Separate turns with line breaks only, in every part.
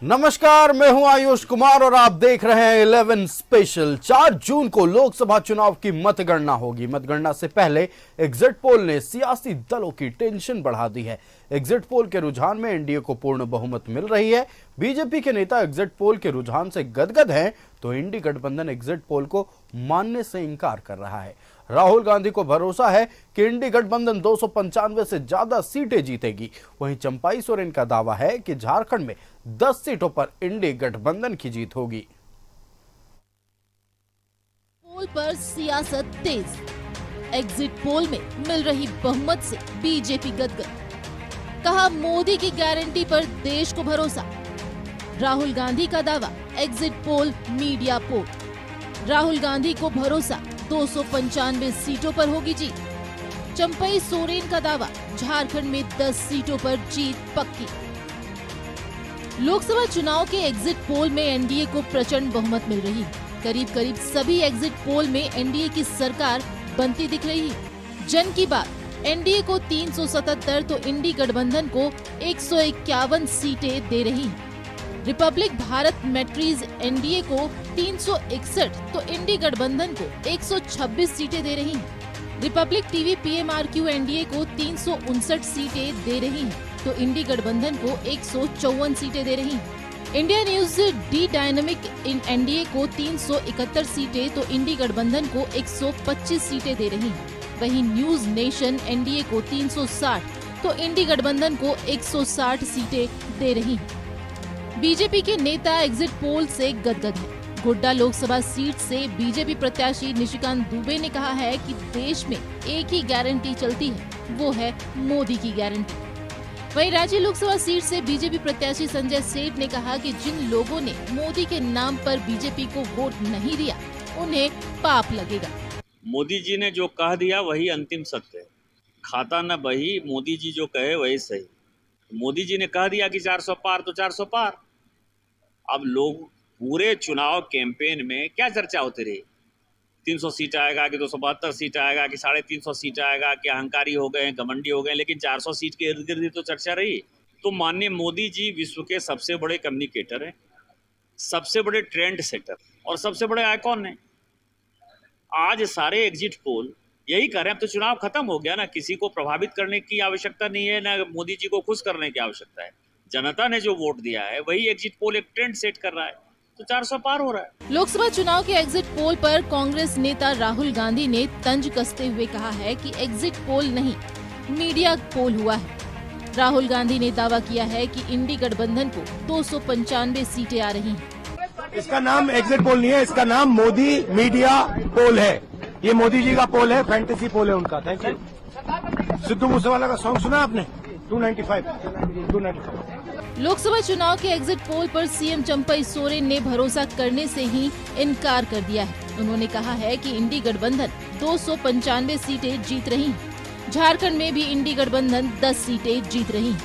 नमस्कार, मैं हूं आयुष कुमार और आप देख रहे हैं 11 स्पेशल। 4 जून को लोकसभा चुनाव की मतगणना होगी। मतगणना से पहले एग्जिट पोल ने सियासी दलों की टेंशन बढ़ा दी है। एग्जिट पोल के रुझान में एनडीए को पूर्ण बहुमत मिल रही है। बीजेपी के नेता एग्जिट पोल के रुझान से गदगद हैं, तो इंडी गठबंधन एग्जिट पोल को मानने से इंकार कर रहा है। राहुल गांधी को भरोसा है कि इंडी गठबंधन 295 से ज्यादा सीटें जीतेगी। वहीं चंपाई सोरेन का दावा है कि झारखंड में 10 सीटों पर इंडी गठबंधन की जीत होगी।
पोल पर सियासत तेज। एग्जिट पोल में मिल रही बहुमत से बीजेपी गदगद। कहा मोदी की गारंटी पर देश को भरोसा। राहुल गांधी का दावा, एग्जिट पोल मीडिया पोल। राहुल गांधी को भरोसा, 295 सीटों पर होगी जीत। चंपई सोरेन का दावा, झारखंड में 10 सीटों पर जीत पक्की। लोकसभा चुनाव के एग्जिट पोल में एनडीए को प्रचंड बहुमत मिल रही है। करीब करीब सभी एग्जिट पोल में एनडीए की सरकार बनती दिख रही है। जन की बात, एनडीए को 377 तो इंडी गठबंधन को 151 सीटें दे रही है। रिपब्लिक भारत मैट्रीज एनडीए को 361 तो इंडी गठबंधन को 126 सीटें दे रही हैं। रिपब्लिक टीवी पीएमआरक्यू एनडीए को 359 सीटें दे रही हैं, तो इंडी गठबंधन को 154 सीटें दे रही हैं। India news D dynamic in NDA को 371 सीटें तो इंडी गठबंधन को 125 सीटें दे रही हैं। वहीं न्यूज नेशन एनडीए को 360 तो इंडी गठबंधन को 160 सीटें दे रही हैं। बीजेपी के नेता एग्जिट पोल से गदगद है। गोड्डा लोकसभा सीट से बीजेपी प्रत्याशी निशिकांत दुबे ने कहा है कि देश में एक ही गारंटी चलती है, वो है मोदी की गारंटी। वहीं रांची लोकसभा सीट से बीजेपी प्रत्याशी संजय सेठ ने कहा कि जिन लोगों ने मोदी के नाम पर बीजेपी को वोट नहीं दिया, उन्हें पाप लगेगा।
मोदी जी ने जो कह दिया वही अंतिम सत्य है। खाता न बही, मोदी जी जो कहे वही सही। मोदी जी ने कह दिया कि 400 पार तो 400 पार। अब लोग पूरे चुनाव कैंपेन में क्या चर्चा होती रही, 300 सीट आएगा कि 272 सीट आएगा कि 350 सीट आएगा कि अहंकारी हो गए, घमंडी हो गए, लेकिन 400 सीट के इर्द गिर्द तो चर्चा रही। तो माननीय मोदी जी विश्व के सबसे बड़े कम्युनिकेटर हैं, सबसे बड़े ट्रेंड सेटर और सबसे बड़े आइकॉन हैं। आज सारे एग्जिट पोल यही कह रहे हैं, अब तो चुनाव खत्म हो गया ना, किसी को प्रभावित करने की आवश्यकता नहीं है, ना मोदी जी को खुश करने की आवश्यकता है। जनता ने जो वोट दिया है वही एग्जिट पोल एक ट्रेंड सेट कर रहा है, तो 400 पार हो रहा है।
लोकसभा चुनाव के एग्जिट पोल पर कांग्रेस नेता राहुल गांधी ने तंज कसते हुए कहा है कि एग्जिट पोल नहीं, मीडिया पोल हुआ है। राहुल गांधी ने दावा किया है कि इंडी गठबंधन को 295 सीटें आ रही हैं।
इसका नाम एग्जिट पोल नहीं है, इसका नाम मोदी मीडिया पोल है। ये मोदी जी का पोल है, फैंटेसी पोल है उनका। Thank you. सिद्धू मूसेवाला का सॉन्ग सुना आपने? 295।
लोकसभा चुनाव के एग्जिट पोल पर सीएम चंपई सोरेन ने भरोसा करने से ही इनकार कर दिया है। उन्होंने कहा है कि इंडी गठबंधन 295 सीटें जीत रही है। झारखंड में भी इंडी गठबंधन 10 सीटें जीत रही है।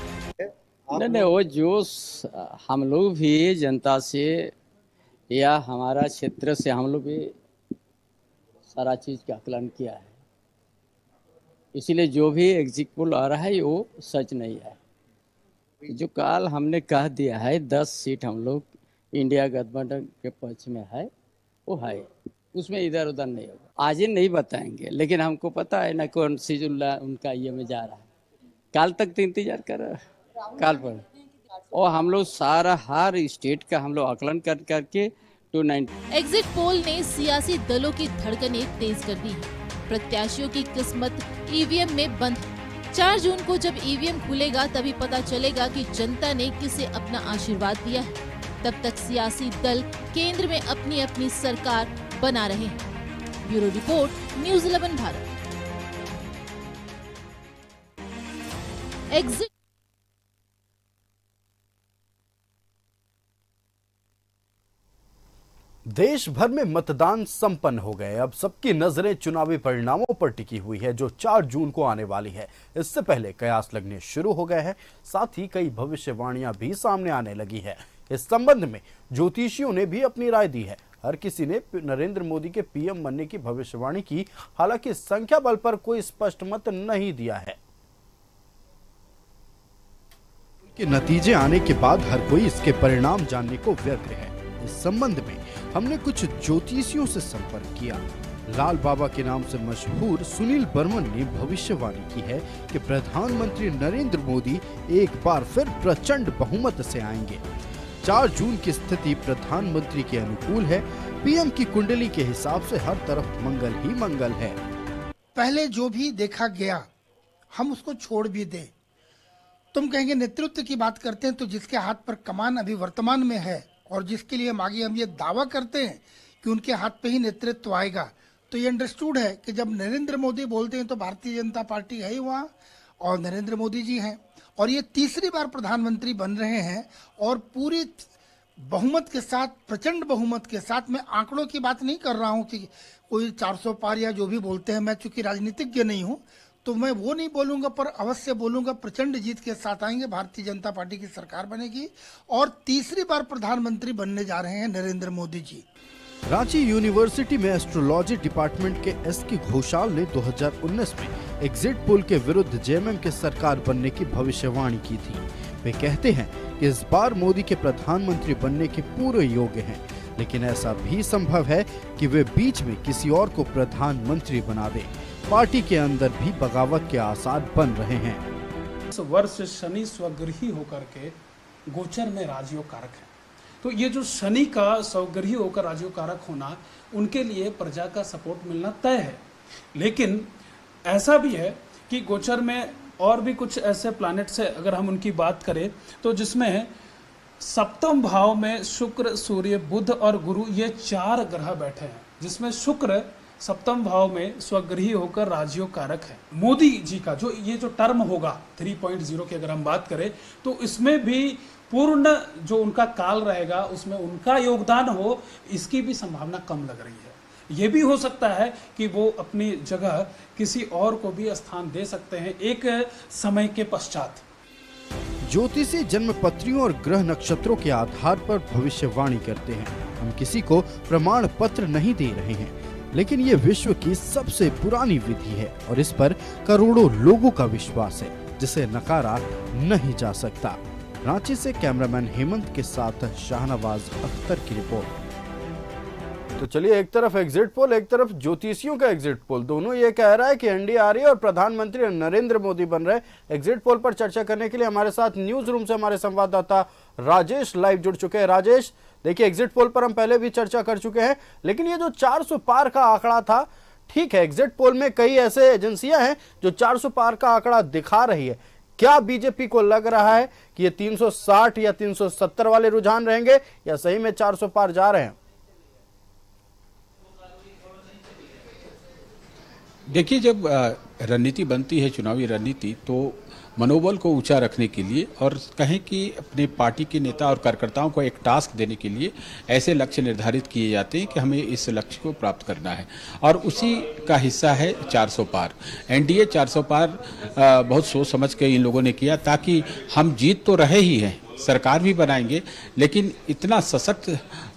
नहीं, वो जो हम लोग भी जनता से या हमारा क्षेत्र से हम लोग भी सारा चीज़ का आकलन किया है, इसीलिए जो भी एग्जिट पोल आ रहा है वो सच नहीं है। जो काल हमने कह दिया है 10 सीट हम लोग इंडिया गठबंधन के पक्ष में है, वो है, उसमें इधर उधर नहीं होगा। आज ही नहीं बताएंगे, लेकिन हमको पता है ना कौन सी जो उनका ये में जा रहा है। काल तक तो इंतजार कर रहा है, काल पर। और हम लोग सारा हर स्टेट का हम लोग आकलन कर करके 290।
एग्जिट पोल ने सियासी दलों की धड़कनें तेज कर दी है। प्रत्याशियों की किस्मत ईवीएम में बंद है। 4 जून को जब ईवीएम खुलेगा तभी पता चलेगा कि जनता ने किसे अपना आशीर्वाद दिया है। तब तक सियासी दल केंद्र में अपनी अपनी सरकार बना रहे हैं। Bureau report, news 11 Bharat. Exit
देश भर में मतदान संपन्न हो गए। अब सबकी नजरें चुनावी परिणामों पर टिकी हुई है जो 4 जून को आने वाली है। इससे पहले कयास लगने शुरू हो गए हैं, साथ ही कई भविष्यवाणियां भी सामने आने लगी है। इस संबंध में ज्योतिषियों ने भी अपनी राय दी है। हर किसी ने नरेंद्र मोदी के पीएम बनने की भविष्यवाणी की, हालांकि संख्या बल पर कोई स्पष्ट मत नहीं दिया है। के नतीजे आने के बाद हर कोई इसके परिणाम जानने को व्यग्र है। इस संबंध में हमने कुछ ज्योतिषियों से संपर्क किया। लाल बाबा के नाम से मशहूर सुनील बर्मन ने भविष्यवाणी की है कि प्रधानमंत्री नरेंद्र मोदी एक बार फिर प्रचंड बहुमत से आएंगे। 4 जून की स्थिति प्रधानमंत्री के अनुकूल है। पीएम की कुंडली के हिसाब से हर तरफ मंगल ही मंगल है।
पहले जो भी देखा गया हम उसको छोड़ भी दें। तुम कहेंगे नेतृत्व की बात करते हैं, तो जिसके हाथ पर कमान अभी वर्तमान में है और जिसके लिए आगे हम ये दावा करते हैं कि उनके हाथ पे ही नेतृत्व आएगा, तो ये अंडरस्टूड है कि जब नरेंद्र मोदी बोलते हैं तो भारतीय जनता पार्टी है ही वहाँ और नरेंद्र मोदी जी हैं और ये तीसरी बार प्रधानमंत्री बन रहे हैं और पूरी बहुमत के साथ, प्रचंड बहुमत के साथ। मैं आंकड़ों की बात नहीं कर रहा हूँ कि कोई 400 पार या जो भी बोलते हैं, मैं चूंकि राजनीतिज्ञ नहीं हूँ तो मैं वो नहीं बोलूँगा, पर अवश्य बोलूँगा प्रचंड जीत के साथ आएंगे। भारतीय जनता पार्टी की सरकार बनेगी और तीसरी बार प्रधानमंत्री बनने जा रहे हैं नरेंद्र मोदी जी।
रांची यूनिवर्सिटी में एस्ट्रोलॉजी डिपार्टमेंट के एस.के. घोषाल ने 2019 में एग्जिट पोल के विरुद्ध जेएमएम के सरकार बनने की भविष्यवाणी की थी। वे कहते हैं कि इस बार मोदी के प्रधानमंत्री बनने के पूरे योग्य हैं, लेकिन ऐसा भी संभव है कि वे बीच में किसी और को प्रधानमंत्री बना दें। पार्टी के अंदर भी बगावत के आसार बन रहे हैं।
इस वर्ष शनि स्वगृही होकर के गोचर में राजयोग कारक है, तो ये जो शनि का स्वगृही होकर राजयोग कारक होना, उनके लिए प्रजा का सपोर्ट मिलना तय है। लेकिन ऐसा भी है कि गोचर में और भी कुछ ऐसे प्लैनेट से अगर हम उनकी बात करें तो जिसमें सप्तम भाव में शुक्र, सूर्य, बुध और गुरु, ये 4 ग्रह बैठे हैं, जिसमें शुक्र सप्तम भाव में स्वगृही होकर राजयोग कारक है। मोदी जी का जो ये जो टर्म होगा 3.0 की अगर हम बात करें तो इसमें भी पूर्ण जो उनका काल रहेगा उसमें उनका योगदान हो, इसकी भी संभावना कम लग रही है। ये भी हो सकता है कि वो अपनी जगह किसी और को भी स्थान दे सकते हैं एक समय के पश्चात।
ज्योतिषी जन्म पत्रियों और ग्रह नक्षत्रों के आधार पर भविष्यवाणी करते हैं। हम किसी को प्रमाण पत्र नहीं दे रहे हैं, लेकिन ये विश्व की सबसे पुरानी विधि है और इस पर करोड़ों लोगों का विश्वास है, जिसे नकारा नहीं जा सकता। रांची से कैमरामैन हेमंत के साथ शाहनवाज अख्तर की रिपोर्ट। तो चलिए, एक तरफ एग्जिट पोल, एक तरफ ज्योतिषियों का एग्जिट पोल, दोनों ये कह रहा है कि एनडीए आ रही है और प्रधानमंत्री नरेंद्र मोदी बन रहे। एग्जिट पोल पर चर्चा करने के लिए हमारे साथ न्यूज रूम से हमारे संवाददाता राजेश लाइव जुड़ चुके हैं। राजेश, देखिए एग्जिट पोल पर हम पहले भी चर्चा कर चुके हैं, लेकिन ये जो 400 पार का आंकड़ा था, ठीक है, एग्जिट पोल में कई ऐसे एजेंसियां हैं जो 400 पार का आंकड़ा दिखा रही है। क्या बीजेपी को लग रहा है कि ये 360 या 370 वाले रुझान रहेंगे या सही में 400 पार जा रहे हैं?
देखिए, जब रणनीति बनती है, चुनावी रणनीति, तो मनोबल को ऊंचा रखने के लिए और कहें कि अपने पार्टी के नेता और कार्यकर्ताओं को एक टास्क देने के लिए ऐसे लक्ष्य निर्धारित किए जाते हैं कि हमें इस लक्ष्य को प्राप्त करना है, और उसी का हिस्सा है 400 पार। एनडीए 400 पार बहुत सोच समझ के इन लोगों ने किया, ताकि हम जीत तो रहे ही हैं, सरकार भी बनाएंगे, लेकिन इतना सशक्त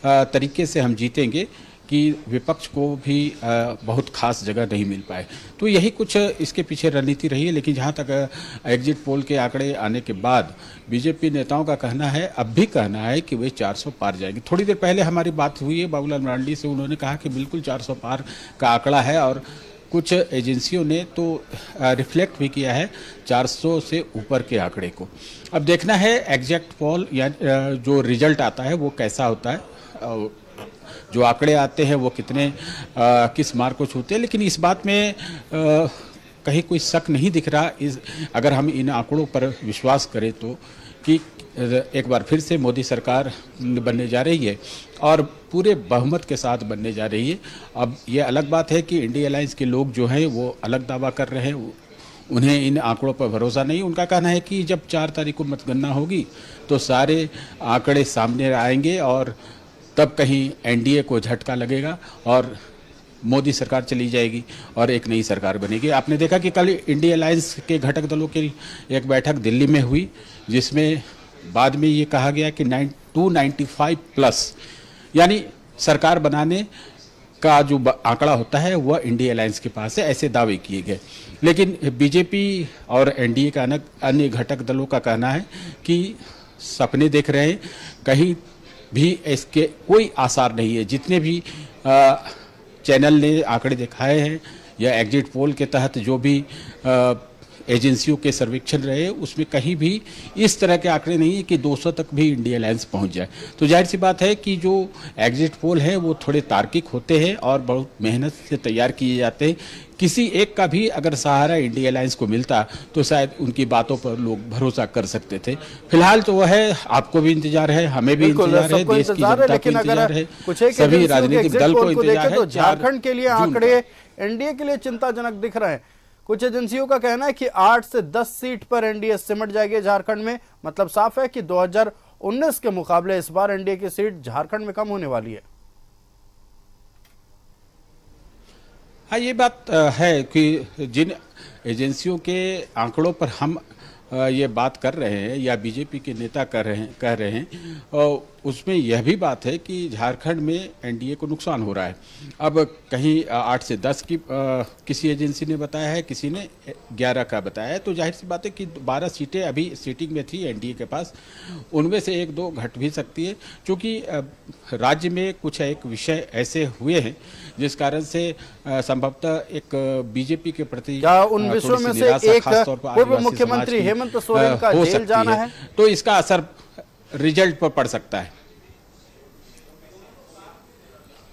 तरीके से हम जीतेंगे कि विपक्ष को भी बहुत खास जगह नहीं मिल पाए। तो यही कुछ इसके पीछे रणनीति रही है। लेकिन जहाँ तक एग्जिट पोल के आंकड़े आने के बाद बीजेपी नेताओं का कहना है, अब भी कहना है कि वे 400 पार जाएंगे। थोड़ी देर पहले हमारी बात हुई है बाबूलाल मरांडी से, उन्होंने कहा कि बिल्कुल 400 पार का आंकड़ा है और कुछ एजेंसियों ने तो रिफ्लेक्ट भी किया है 400 से ऊपर के आंकड़े को। अब देखना है एग्जैक्ट पोल या जो रिजल्ट आता है वो कैसा होता है, जो आंकड़े आते हैं वो कितने किस मार्क को छूते हैं। लेकिन इस बात में कहीं कोई शक नहीं दिख रहा, अगर हम इन आंकड़ों पर विश्वास करें तो, कि एक बार फिर से मोदी सरकार बनने जा रही है और पूरे बहुमत के साथ बनने जा रही है। अब ये अलग बात है कि इंडिया अलायंस के लोग जो हैं वो अलग दावा कर रहे हैं, उन्हें इन आंकड़ों पर भरोसा नहीं। उनका कहना है कि जब 4 तारीख को मतगणना होगी तो सारे आंकड़े सामने आएंगे और तब कहीं एनडीए को झटका लगेगा और मोदी सरकार चली जाएगी और एक नई सरकार बनेगी। आपने देखा कि कल इंडिया अलायंस के घटक दलों की एक बैठक दिल्ली में हुई, जिसमें बाद में ये कहा गया कि 295 प्लस, यानी सरकार बनाने का जो आंकड़ा होता है वह इंडिया अलायंस के पास है, ऐसे दावे किए गए। लेकिन बीजेपी और एनडीए का अन्य घटक दलों का कहना है कि सपने देख रहे हैं, कहीं भी इसके कोई आसार नहीं है। जितने भी चैनल ने आंकड़े दिखाए हैं या एग्जिट पोल के तहत जो भी एजेंसियों के सर्वेक्षण रहे, उसमें कहीं भी इस तरह के आंकड़े नहीं है कि 200 तक भी इंडिया अलायंस पहुंच जाए। तो जाहिर सी बात है कि जो एग्जिट पोल है वो थोड़े तार्किक होते हैं और बहुत मेहनत से तैयार किए जाते हैं। किसी एक का भी अगर सहारा इंडिया अलायंस को मिलता तो शायद उनकी बातों पर लोग भरोसा कर सकते थे। फिलहाल तो वह है, आपको भी इंतजार है, हमें भी इंतजार है, देश की जनता को इंतजार है, सभी राजनीतिक दल को इंतजार है।
झारखंड के लिए आंकड़े एनडीए के लिए चिंताजनक दिख रहे हैं। कुछ एजेंसियों का कहना है कि 8 से 10 सीट पर एनडीए सिमट जाएगी झारखंड में। मतलब साफ है कि 2019 के मुकाबले इस बार एनडीए की सीट झारखंड में कम होने वाली है।
हाँ, ये बात है कि जिन एजेंसियों के आंकड़ों पर हम ये बात कर रहे हैं या बीजेपी के नेता कह रहे हैं उसमें यह भी बात है कि झारखंड में एनडीए को नुकसान हो रहा है। अब कहीं 8 से 10 की किसी एजेंसी ने बताया है, किसी ने 11 का बताया है। तो जाहिर सी बात है कि 12 सीटें अभी सीटिंग में थी एनडीए के पास, उनमें से 1-2 घट भी सकती है, क्योंकि राज्य में कुछ एक विषय ऐसे हुए हैं जिस कारण से संभवतः एक बीजेपी के प्रति
उन विषयों में से एक पूर्व मुख्यमंत्री हेमंत सोरेन का जेल जाना है,
तो इसका असर रिजल्ट पर पड़ सकता है।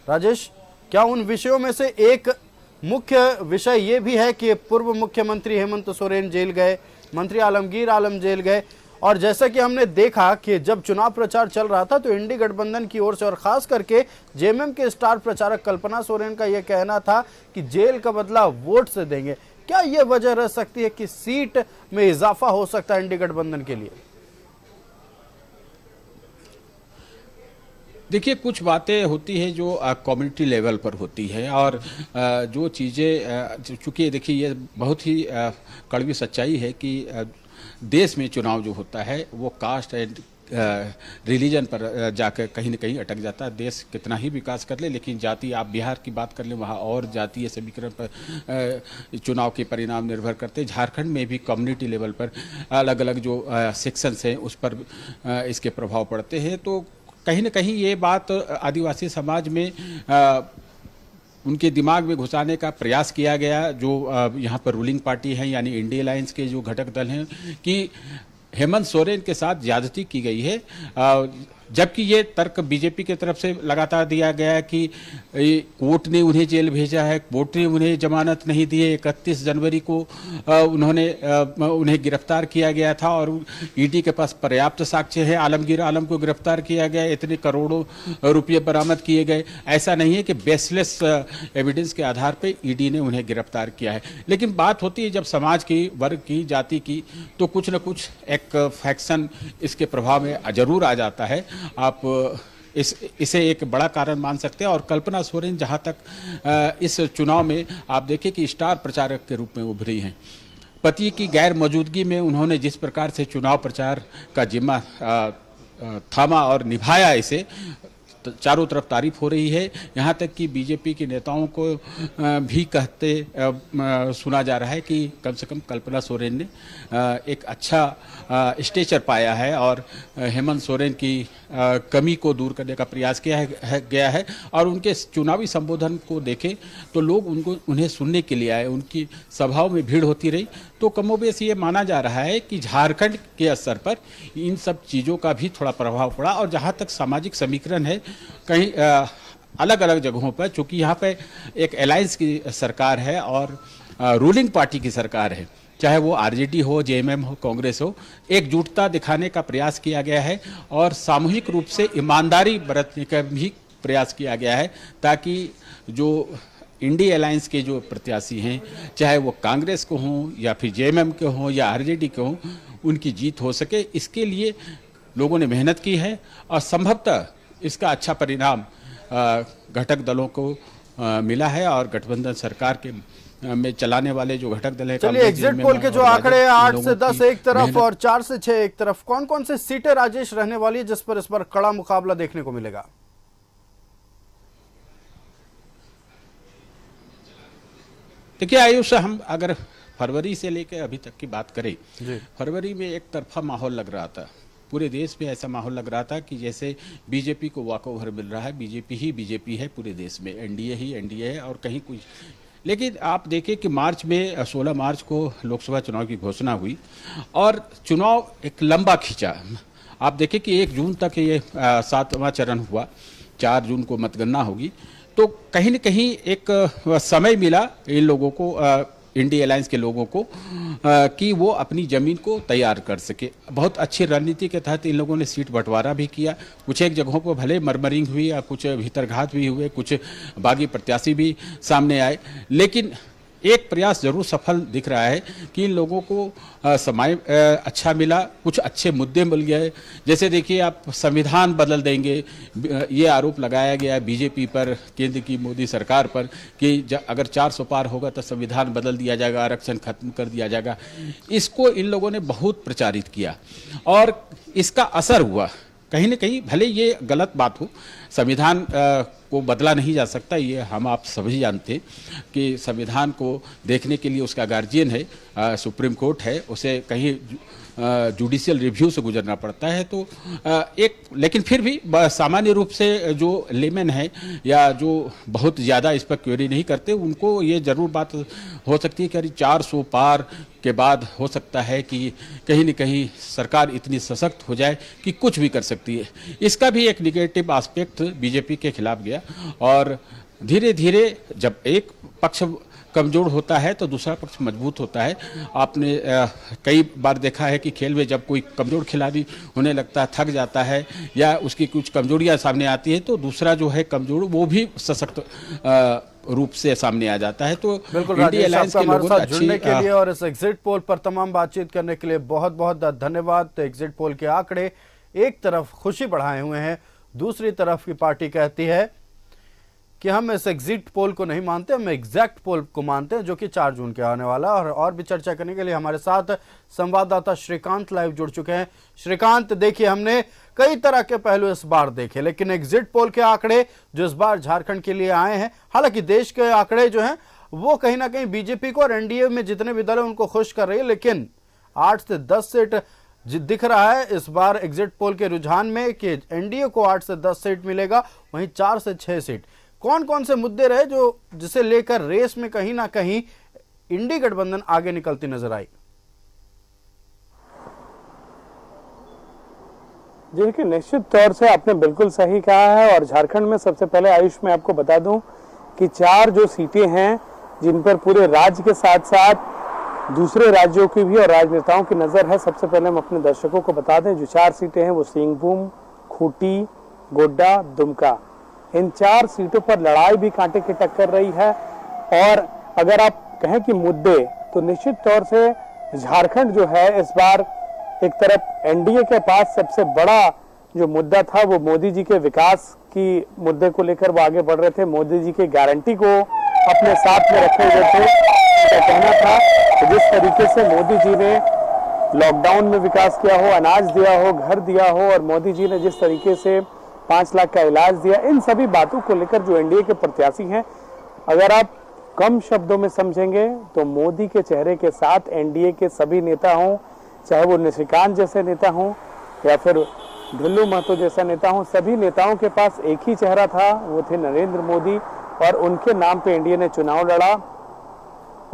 राजेश, क्या उन विषयों में से एक मुख्य विषय ये भी है कि पूर्व मुख्यमंत्री हेमंत सोरेन जेल गए, मंत्री आलमगीर आलम जेल गए, और जैसा कि हमने देखा कि जब चुनाव प्रचार चल रहा था तो इंडी गठबंधन की ओर से और खास करके जेएमएम के स्टार प्रचारक कल्पना सोरेन का यह कहना था कि जेल का बदला वोट से देंगे। क्या यह वजह रह सकती है कि सीट में इजाफा हो सकता है इंडी गठबंधन के लिए?
देखिए, कुछ बातें होती है जो कम्युनिटी लेवल पर होती है, और जो चीज़ें चूँकि देखिए ये बहुत ही कड़वी सच्चाई है कि देश में चुनाव जो होता है वो कास्ट एंड रिलीजन पर जाकर कहीं न कहीं अटक जाता है। देश कितना ही विकास कर ले, लेकिन जाति, आप बिहार की बात कर लें, वहाँ और जातीय समीकरण पर चुनाव के परिणाम निर्भर करते हैं। झारखंड में भी कम्युनिटी लेवल पर अलग अलग जो सेक्शंस हैं उस पर इसके प्रभाव पड़ते हैं। तो कहीं न कहीं ये बात आदिवासी समाज में उनके दिमाग में घुसाने का प्रयास किया गया, जो यहाँ पर रूलिंग पार्टी है यानी इंडिया अलायंस के जो घटक दल हैं, कि हेमंत सोरेन के साथ ज्यादती की गई है। जबकि ये तर्क बीजेपी की तरफ से लगातार दिया गया है कि कोर्ट ने उन्हें जेल भेजा है, कोर्ट ने उन्हें जमानत नहीं दी है। 31 जनवरी को उन्हें गिरफ्तार किया गया था और ईडी के पास पर्याप्त साक्ष्य है। आलमगीर आलम को गिरफ्तार किया गया, इतने करोड़ों रुपये बरामद किए गए। ऐसा नहीं है कि बेसलेस एविडेंस के आधार पर ईडी ने उन्हें गिरफ्तार किया है। लेकिन बात होती है जब समाज की, वर्ग की, जाति की, तो कुछ न कुछ एक फैक्शन इसके प्रभाव में जरूर आ जाता है। आप इसे एक बड़ा कारण मान सकते हैं। और कल्पना सोरेन जहां तक इस चुनाव में आप देखें कि स्टार प्रचारक के रूप में उभरी हैं। पति की गैर मौजूदगी में उन्होंने जिस प्रकार से चुनाव प्रचार का जिम्मा थामा और निभाया, इसे चारों तरफ तारीफ हो रही है। यहाँ तक कि बीजेपी के नेताओं को भी कहते सुना जा रहा है कि कम से कम कल्पना सोरेन ने एक अच्छा स्टेचर पाया है और हेमंत सोरेन की कमी को दूर करने का प्रयास गया है। और उनके चुनावी संबोधन को देखें तो लोग उन्हें सुनने के लिए आए, उनकी सभाओं में भीड़ होती रही। तो कमोबेश ये माना जा रहा है कि झारखंड के स्तर पर इन सब चीज़ों का भी थोड़ा प्रभाव पड़ा। और जहाँ तक सामाजिक समीकरण है, कहीं अलग अलग जगहों पर, चूंकि यहाँ पे एक अलायंस की सरकार है और रूलिंग पार्टी की सरकार है, चाहे वो आरजेडी हो, जेएमएम हो, कांग्रेस हो, एकजुटता दिखाने का प्रयास किया गया है और सामूहिक रूप से ईमानदारी बरतने का भी प्रयास किया गया है, ताकि जो इंडिया अलायंस के जो प्रत्याशी हैं, चाहे वो कांग्रेस को हों या फिर जेएमएम के हों या आरजेडी के हों, उनकी जीत हो सके। इसके लिए लोगों ने मेहनत की है और संभवतः इसका अच्छा परिणाम घटक दलों को मिला है। और गठबंधन सरकार के में चलाने वाले जो घटक दल है,
चलिए एग्जिट पोल के जो आंकड़े 8 से 10 एक तरफ और 4 से 6 एक तरफ, कौन कौन से सीटें राजेश रहने वाली है जिस पर इस बार कड़ा मुकाबला देखने को मिलेगा?
देखिए आयुष, हम अगर फरवरी से लेकर अभी तक की बात करें, फरवरी में एक तरफा माहौल लग रहा था, पूरे देश में ऐसा माहौल लग रहा था कि जैसे बीजेपी को वॉकओवर मिल रहा है, बीजेपी है पूरे देश में, एनडीए ही एनडीए है और कहीं कुछ। लेकिन आप देखें कि मार्च में 16 मार्च को लोकसभा चुनाव की घोषणा हुई और चुनाव एक लंबा खींचा। आप देखें कि 1 जून तक ये 7वां चरण हुआ, 4 जून को मतगणना होगी, तो कहीं न कहीं एक समय मिला इन लोगों को, इंडिया अलायंस के लोगों को, कि वो अपनी ज़मीन को तैयार कर सके। बहुत अच्छी रणनीति के तहत इन लोगों ने सीट बंटवारा भी किया। कुछ एक जगहों पर भले मरमरिंग हुई या कुछ भीतरघात भी हुए, कुछ बागी प्रत्याशी भी सामने आए, लेकिन एक प्रयास जरूर सफल दिख रहा है कि इन लोगों को समय अच्छा मिला, कुछ अच्छे मुद्दे मिल गए। जैसे देखिए, आप संविधान बदल देंगे, ये आरोप लगाया गया बीजेपी पर, केंद्र की मोदी सरकार पर, कि अगर 400 पार होगा तो संविधान बदल दिया जाएगा, आरक्षण खत्म कर दिया जाएगा। इसको इन लोगों ने बहुत प्रचारित किया और इसका असर हुआ। कहीं न कहीं भले ये गलत बात हो, संविधान को बदला नहीं जा सकता, ये हम आप सभी जानते हैं कि संविधान को देखने के लिए उसका गार्जियन है, सुप्रीम कोर्ट है, उसे कहीं जुडिशियल रिव्यू से गुजरना पड़ता है। तो लेकिन फिर भी सामान्य रूप से जो लेमन है या जो बहुत ज़्यादा इस पर क्वेरी नहीं करते, उनको ये ज़रूर बात हो सकती है कि 400 पार के बाद हो सकता है कि कहीं न कहीं सरकार इतनी सशक्त हो जाए कि कुछ भी कर सकती है। इसका भी एक निगेटिव एस्पेक्ट बीजेपी के खिलाफ गया और धीरे धीरे जब एक पक्ष कमजोर होता है तो दूसरा पक्ष मजबूत होता है। आपने कई बार देखा है कि खेल में जब कोई कमजोर खिलाड़ी होने लगता है, थक जाता है या उसकी कुछ कमजोरियां सामने आती है, तो दूसरा जो है कमजोर वो भी सशक्त रूप से सामने आ जाता है। तो
बिल्कुल,
इंडिया अलायंस के लोगों ने
जुड़ने के लिए और इस एग्जिट पोल पर तमाम बातचीत करने के लिए बहुत बहुत धन्यवाद। तो एग्जिट पोल के आंकड़े एक तरफ खुशी बढ़ाए हुए हैं, दूसरी तरफ की पार्टी कहती है कि हम इस एग्जिट पोल को नहीं मानते, हम एग्जैक्ट पोल को मानते हैं, जो कि 4 जून के आने वाला। और भी चर्चा करने के लिए हमारे साथ संवाददाता श्रीकांत लाइव जुड़ चुके हैं। श्रीकांत, देखिए, हमने कई तरह के पहलू इस बार देखे, लेकिन एग्जिट पोल के आंकड़े जो इस बार झारखंड के लिए आए हैं, हालांकि देश के आंकड़े जो हैं वो कहीं ना कहीं बीजेपी को और एनडीए में जितने भी दल हैं उनको खुश कर रही है, लेकिन 8 से 10 सीट दिख रहा है इस बार एग्जिट पोल के रुझान में कि एनडीए को 8 से 10 सीट मिलेगा, वहीं 4 से 6 सीट। कौन कौन से मुद्दे रहे जो जिसे लेकर रेस में कहीं ना कहीं इंडी गठबंधन आगे निकलती नजर आई?
देखिए, निश्चित तौर से आपने बिल्कुल सही कहा है। और झारखंड में सबसे पहले आयुष में आपको बता दूं कि 4 जो सीटें हैं जिन पर पूरे राज्य के साथ साथ दूसरे राज्यों की भी और राजनेताओं की नजर है, सबसे पहले हम अपने दर्शकों को बता दें, जो 4 सीटें हैं वो सिंहभूम, खूंटी, गोड्डा, दुमका, इन 4 सीटों पर लड़ाई भी कांटे की टक्कर रही है। और अगर आप कहें कि मुद्दे, तो निश्चित तौर से झारखंड जो है इस बार एक तरफ एनडीए के पास सबसे बड़ा जो मुद्दा था वो मोदी जी के विकास की मुद्दे को लेकर वो आगे बढ़ रहे थे, मोदी जी की गारंटी को अपने साथ में रखे हुए थे। उनका कहना था कि जिस तरीके से मोदी जी ने लॉकडाउन में विकास किया हो, अनाज दिया हो, घर दिया हो, और मोदी जी ने जिस तरीके से 5 लाख का इलाज दिया, इन सभी बातों को लेकर जो एनडीए के प्रत्याशी हैं, अगर आप कम शब्दों में समझेंगे तो मोदी के चेहरे के साथ एनडीए के सभी नेता हों, चाहे वो निशिकांत जैसे नेता हों या फिर ढुल्लू महतो जैसा नेता हों, सभी नेताओं के पास एक ही चेहरा था, वो थे नरेंद्र मोदी। और उनके नाम पे एनडीए ने चुनाव लड़ा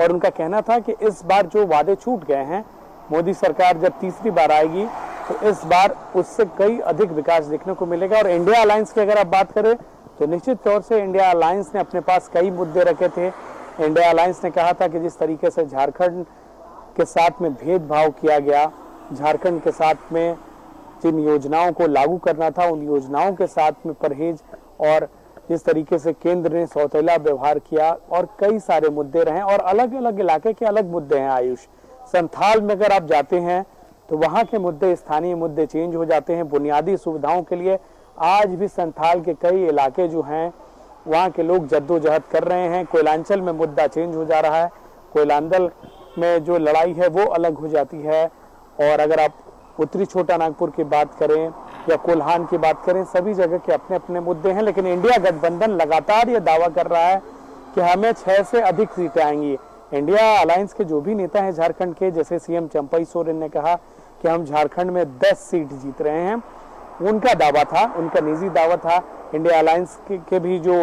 और उनका कहना था कि इस बार जो वादे छूट गए हैं, मोदी सरकार जब तीसरी बार आएगी तो इस बार उससे कई अधिक विकास देखने को मिलेगा। और इंडिया अलायंस की अगर आप बात करें तो निश्चित तौर से इंडिया अलायंस ने अपने पास कई मुद्दे रखे थे। इंडिया अलायंस ने कहा था कि जिस तरीके से झारखंड के साथ में भेदभाव किया गया, झारखंड के साथ में जिन योजनाओं को लागू करना था उन योजनाओं के साथ में परहेज, और जिस तरीके से केंद्र ने सौतेला व्यवहार किया, और कई सारे मुद्दे रहे। और अलग अलग इलाके के अलग मुद्दे हैं आयुष। संथाल में अगर आप जाते हैं तो वहां के मुद्दे, स्थानीय मुद्दे चेंज हो जाते हैं। बुनियादी सुविधाओं के लिए आज भी संथाल के कई इलाके जो हैं वहां के लोग जद्दोजहद कर रहे हैं। कोयलांचल में मुद्दा चेंज हो जा रहा है, कोयलांदल में जो लड़ाई है वो अलग हो जाती है। और अगर आप उत्तरी छोटा नागपुर की बात करें या कोल्हान की बात करें, सभी जगह के अपने अपने मुद्दे हैं। लेकिन इंडिया गठबंधन लगातार ये दावा कर रहा है कि हमें 6 से अधिक सीटें आएंगी। इंडिया अलायंस के जो भी नेता हैं झारखंड के, जैसे सीएम चंपई सोरेन ने कहा कि हम झारखंड में 10 सीट जीत रहे हैं, उनका दावा था, उनका निजी दावा था। इंडिया अलायंस के भी जो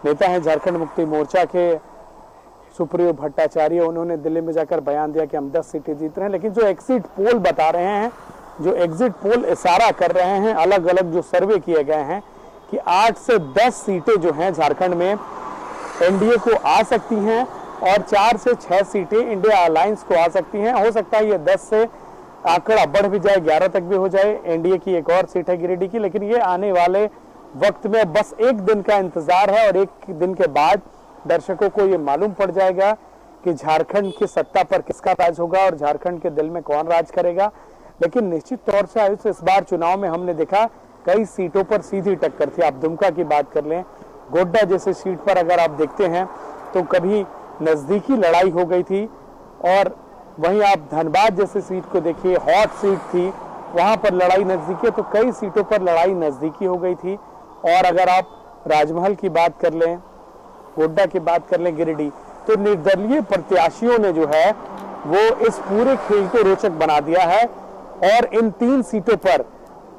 नेता हैं झारखंड मुक्ति मोर्चा के सुप्रियो भट्टाचार्य, उन्होंने दिल्ली में जाकर बयान दिया कि हम 10 सीटें जीत रहे हैं। लेकिन जो एग्जिट पोल बता रहे हैं, जो एग्जिट पोल इशारा कर रहे हैं, अलग अलग जो सर्वे किए गए हैं कि 8 से 10 सीटें जो हैं झारखंड में एनडीए को आ सकती हैं और 4 से 6 सीटें इंडिया अलायंस को आ सकती हैं। हो सकता है ये 10 से आंकड़ा बढ़ भी जाए, 11 तक भी हो जाए। एनडीए की एक और सीट है गिरिडीह की, लेकिन ये आने वाले वक्त में बस एक दिन का इंतजार है और एक दिन के बाद दर्शकों को ये मालूम पड़ जाएगा कि झारखंड की सत्ता पर किसका राज होगा और झारखंड के दिल में कौन राज करेगा। लेकिन निश्चित तौर से आयुष, इस बार चुनाव में हमने देखा कई सीटों पर सीधी टक्कर थी। आप दुमका की बात कर लें, गोड्डा जैसे सीट पर अगर आप देखते हैं तो कभी नजदीकी लड़ाई हो गई थी, और वहीं आप धनबाद जैसे सीट को देखिए, हॉट सीट थी, वहां पर लड़ाई नजदीकी, तो कई सीटों पर लड़ाई नजदीकी हो गई थी। और अगर आप राजमहल की बात कर लें, गोड्डा की बात कर लें, गिरिडीह, तो निर्दलीय प्रत्याशियों ने जो है वो इस पूरे खेल को रोचक बना दिया है। और इन 3 सीटों पर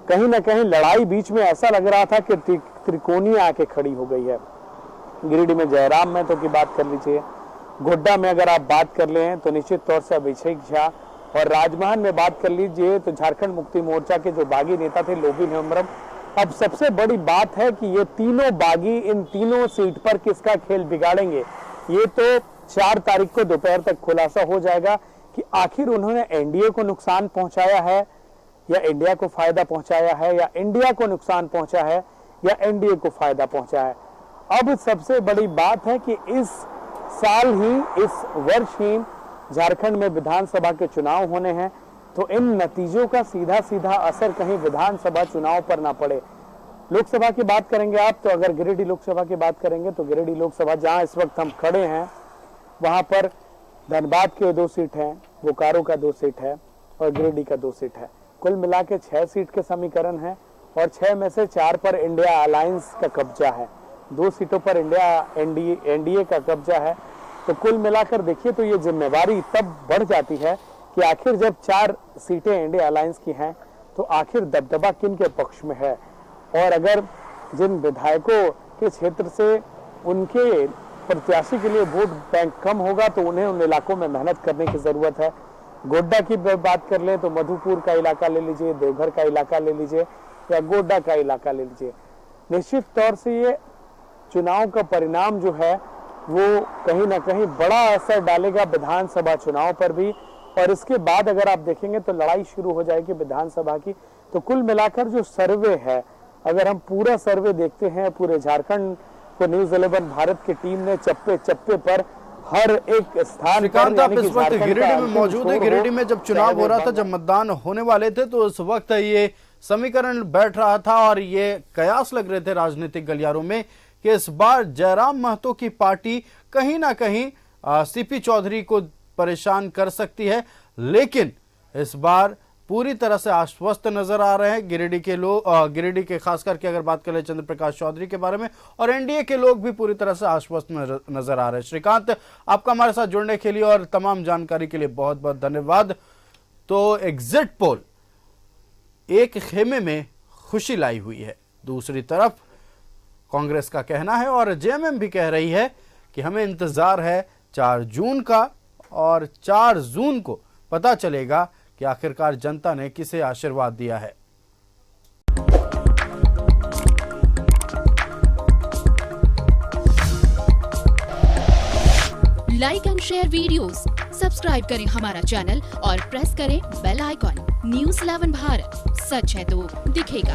कहीं ना कहीं लड़ाई बीच में ऐसा लग रहा था कि त्रिकोणीय आके खड़ी हो गई है। गिरिडीह में जयराम महतो की बात कर लीजिए, गोड्डा में अगर आप बात कर लें तो निश्चित तौर से अभिषेक झा, और राजमहल में बात कर लीजिए तो झारखंड मुक्ति मोर्चा के जो बागी नेता थे लोबिन हेम्ब्रम। अब सबसे बड़ी बात है कि ये तीनों बागी इन तीनों सीट पर किसका खेल बिगाड़ेंगे, ये तो 4 तारीख को दोपहर तक खुलासा हो जाएगा कि आखिर उन्होंने एनडीए को नुकसान पहुंचाया है या इंडिया को फायदा पहुंचाया है, या इंडिया को नुकसान पहुंचा है या एनडीए को फायदा पहुंचा है। अब सबसे बड़ी बात है कि इस साल ही, इस वर्ष ही झारखंड में विधानसभा के चुनाव होने हैं, तो इन नतीजों का सीधा सीधा असर कहीं विधानसभा चुनाव पर ना पड़े। लोकसभा की बात करेंगे आप, तो अगर गिरिडीह लोकसभा की बात करेंगे तो गिरिडीह लोकसभा जहां इस वक्त हम खड़े हैं वहां पर धनबाद के 2 सीट हैं, बोकारो का 2 सीट है और गिरिडीह का 2 सीट है। कुल मिला के 6 सीट के समीकरण है और 6 में से 4 पर इंडिया अलायंस का कब्जा है, 2 सीटों पर एनडीए का कब्जा है। तो कुल मिलाकर देखिए तो ये जिम्मेवारी तब बढ़ जाती है कि आखिर जब 4 सीटें इंडिया अलायंस की हैं तो आखिर दबदबा किन के पक्ष में है। और अगर जिन विधायकों के क्षेत्र से उनके प्रत्याशी के लिए वोट बैंक कम होगा तो उन्हें उन इलाकों में मेहनत करने की जरूरत है। गोड्डा की बात कर ले तो मधुपुर का इलाका ले लीजिए, देवघर का इलाका ले लीजिए या गोड्डा का इलाका ले लीजिए। निश्चित तौर से ये चुनाव का परिणाम जो है वो कहीं ना कहीं बड़ा असर डालेगा विधानसभा चुनाव पर भी। और इसके बाद अगर आप देखेंगे तो लड़ाई शुरू हो जाएगी विधानसभा की। तो कुल मिलाकर जो सर्वे है, अगर हम पूरा सर्वे देखते हैं पूरे झारखंड को, न्यूज 11 भारत की टीम ने चप्पे चप्पे पर हर एक स्थान
श्रीकांत, आप इस वक्त गिरिडीह में मौजूद है। गिरिडीह में जब चुनाव हो रहा था, जब मतदान होने वाले थे, तो उस वक्त ये समीकरण बैठ रहा था और ये कयास लग रहे थे राजनीतिक गलियारों में कि इस बार जयराम महतो की पार्टी कहीं ना कहीं सीपी चौधरी को परेशान कर सकती है। लेकिन इस बार पूरी तरह से आश्वस्त नजर आ रहे हैं गिरिडीह के लोग, गिरिडीह के खास करके अगर बात करें चंद्र प्रकाश चौधरी के बारे में, और एनडीए के लोग भी पूरी तरह से आश्वस्त नजर आ रहे हैं। श्रीकांत, आपका हमारे साथ जुड़ने के लिए और तमाम जानकारी के लिए बहुत बहुत धन्यवाद। तो एग्जिट पोल एक खेमे में खुशी लाई हुई है, दूसरी तरफ कांग्रेस का कहना है और जेएमएम भी कह रही है कि हमें इंतजार है 4 जून का, और 4 जून को पता चलेगा कि आखिरकार जनता ने किसे आशीर्वाद दिया है।
Like and share videos, subscribe करें हमारा चैनल और प्रेस करें बेल आइकॉन। न्यूज़ 11 भारत, सच है तो दिखेगा।